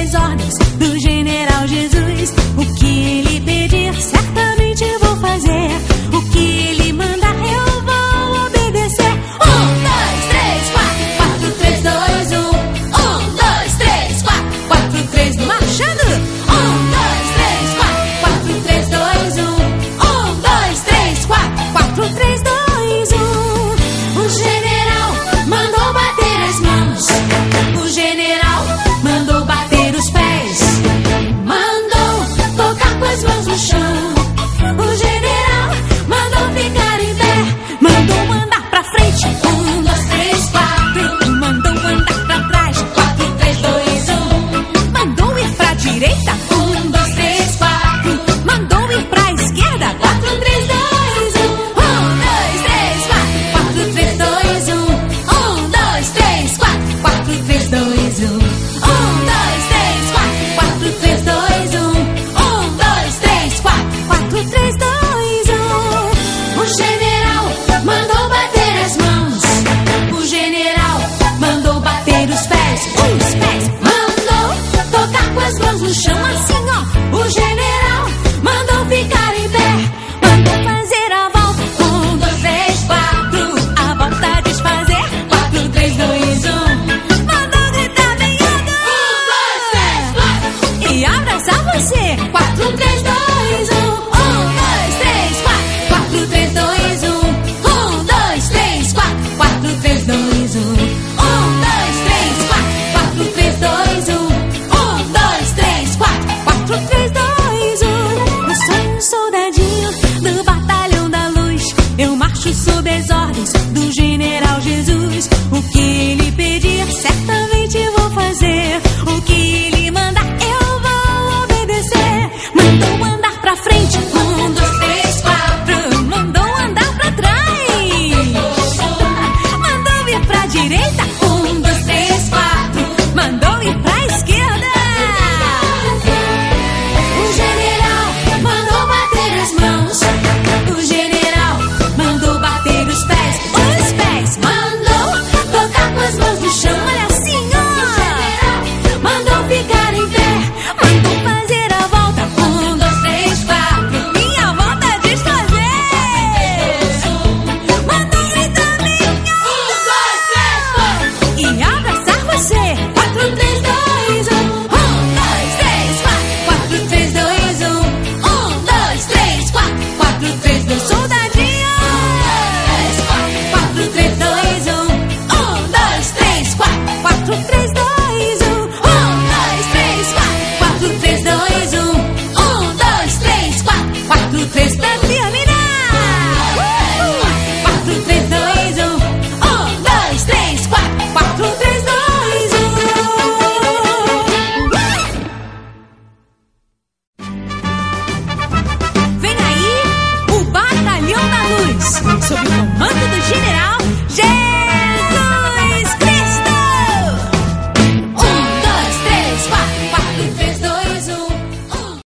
as ordens do general Jesus. O que ele pedir, certamente vou fazer. O que ele mandar, eu vou obedecer. 1, 2, 3, 4, 4, 3, 2, 1. 1, 2, 3, 4, 4, 3, 2, marchando. 1, 2, 3, 4, 4, 3, 2, 1. 1, 2, 3, 4, 4, 3, 2, 1. O general mandou bater as mãos. O general mandou bater os pés. Mandou tocar com as mãos no chão. O general mandou ficar em pé. Mandou andar pra frente. 1, 2, 3, 4. Mandou andar pra trás. 4, 3, 2, 1. Mandou ir pra direita. 1, 2, 3, 4. Mandou ir pra esquerda. 4, 3, 2, 1. 1, 2, 3, 4. 4, 3, 2, 1. 1, 2, 3, 4. 4, 3, 2, 1. 1, 2, 3, 4. 4, 3, 2, 1. 1, 2, 3, 4. 4, 3, 2, 1. O general mandou bater as mãos. O general mandou bater os pés. Os pés. Mandou tocar com as mãos no chão.